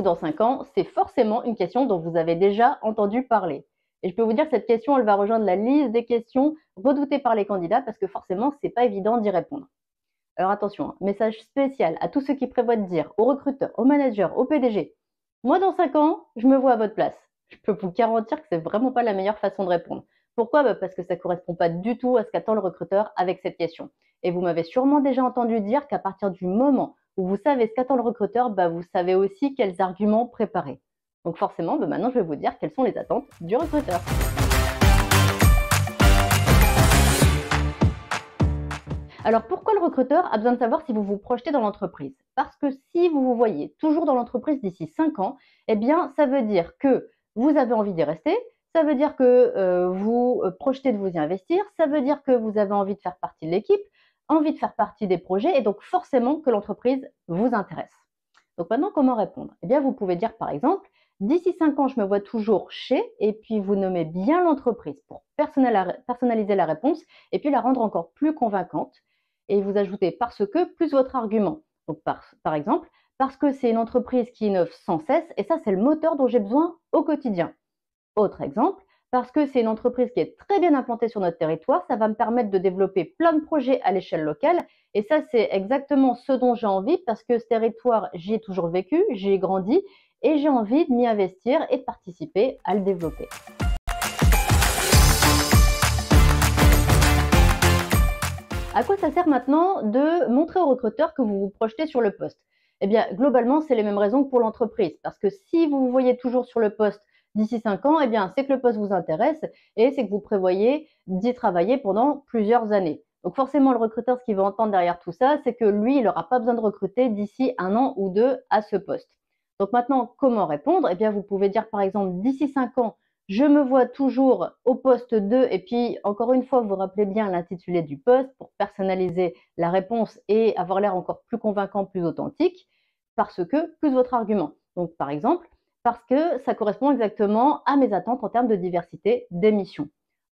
dans 5 ans, c'est forcément une question dont vous avez déjà entendu parler. Et je peux vous dire que cette question, elle va rejoindre la liste des questions redoutées par les candidats parce que forcément, c'est pas évident d'y répondre. Alors attention, hein, message spécial à tous ceux qui prévoient de dire aux recruteurs, aux managers, aux PDG, moi dans 5 ans, je me vois à votre place. Je peux vous garantir que c'est vraiment pas la meilleure façon de répondre. Pourquoi? Parce que ça correspond pas du tout à ce qu'attend le recruteur avec cette question. Et vous m'avez sûrement déjà entendu dire qu'à partir du moment où vous savez ce qu'attend le recruteur, vous savez aussi quels arguments préparer. Donc forcément, maintenant je vais vous dire quelles sont les attentes du recruteur. Alors pourquoi le recruteur a besoin de savoir si vous vous projetez dans l'entreprise? Parce que si vous vous voyez toujours dans l'entreprise d'ici 5 ans, eh bien ça veut dire que vous avez envie d'y rester, ça veut dire que vous projetez de vous y investir, ça veut dire que vous avez envie de faire partie de l'équipe, envie de faire partie des projets et donc forcément que l'entreprise vous intéresse. Donc maintenant, comment répondre? Eh bien vous pouvez dire par exemple, d'ici 5 ans, je me vois toujours chez, et puis vous nommez bien l'entreprise pour personnaliser la réponse et puis la rendre encore plus convaincante. Et vous ajoutez parce que plus votre argument. Donc par exemple, parce que c'est une entreprise qui innove sans cesse et ça, c'est le moteur dont j'ai besoin au quotidien. Autre exemple, parce que c'est une entreprise qui est très bien implantée sur notre territoire, ça va me permettre de développer plein de projets à l'échelle locale. Et ça, c'est exactement ce dont j'ai envie parce que ce territoire, j'y ai toujours vécu, j'y ai grandi et j'ai envie de m'y investir et de participer à le développer. À quoi ça sert maintenant de montrer au recruteur que vous vous projetez sur le poste? Eh bien, globalement, c'est les mêmes raisons que pour l'entreprise. Parce que si vous vous voyez toujours sur le poste d'ici 5 ans, eh bien, c'est que le poste vous intéresse et c'est que vous prévoyez d'y travailler pendant plusieurs années. Donc forcément, le recruteur, ce qu'il va entendre derrière tout ça, c'est que lui, il n'aura pas besoin de recruter d'ici 1 an ou 2 à ce poste. Donc maintenant, comment répondre? Eh bien, vous pouvez dire par exemple, d'ici 5 ans, je me vois toujours au poste 2 et puis encore une fois, vous rappelez bien l'intitulé du poste pour personnaliser la réponse et avoir l'air encore plus convaincant, plus authentique, parce que plus votre argument. Donc par exemple, parce que ça correspond exactement à mes attentes en termes de diversité des missions.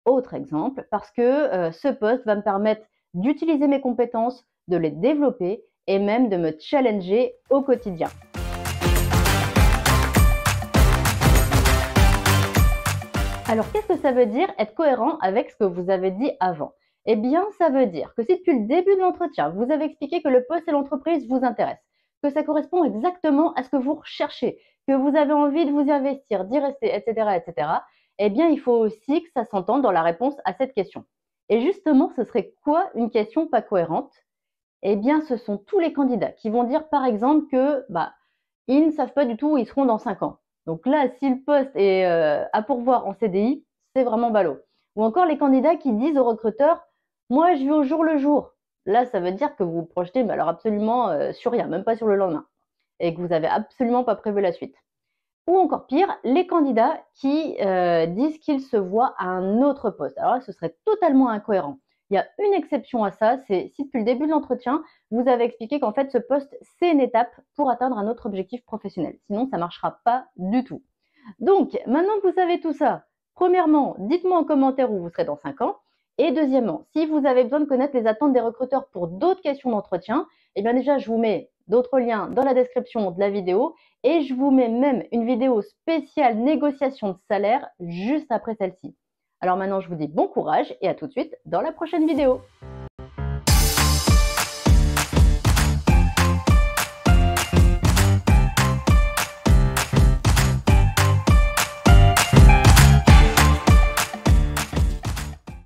Autre exemple, parce que ce poste va me permettre d'utiliser mes compétences, de les développer et même de me challenger au quotidien. Alors, qu'est-ce que ça veut dire être cohérent avec ce que vous avez dit avant? Eh bien, ça veut dire que si depuis le début de l'entretien, vous avez expliqué que le poste et l'entreprise vous intéressent, que ça correspond exactement à ce que vous recherchez, que vous avez envie de vous y investir, d'y rester, etc., etc., eh bien, il faut aussi que ça s'entende dans la réponse à cette question. Et justement, ce serait quoi une question pas cohérente? Eh bien, ce sont tous les candidats qui vont dire, par exemple, que ils ne savent pas du tout où ils seront dans 5 ans. Donc là, si le poste est à pourvoir en CDI, c'est vraiment ballot. Ou encore les candidats qui disent aux recruteurs, moi, je vis au jour le jour. Là, ça veut dire que vous vous projetez, mais alors absolument sur rien, même pas sur le lendemain, et que vous n'avez absolument pas prévu la suite. Ou encore pire, les candidats qui disent qu'ils se voient à un autre poste. Alors là, ce serait totalement incohérent. Il y a une exception à ça, c'est si depuis le début de l'entretien, vous avez expliqué qu'en fait, ce poste, c'est une étape pour atteindre un autre objectif professionnel. Sinon, ça ne marchera pas du tout. Donc, maintenant que vous savez tout ça, premièrement, dites-moi en commentaire où vous serez dans 5 ans. Et deuxièmement, si vous avez besoin de connaître les attentes des recruteurs pour d'autres questions d'entretien, eh bien déjà, je vous mets d'autres liens dans la description de la vidéo et je vous mets même une vidéo spéciale négociation de salaire juste après celle-ci. Alors maintenant, je vous dis bon courage et à tout de suite dans la prochaine vidéo.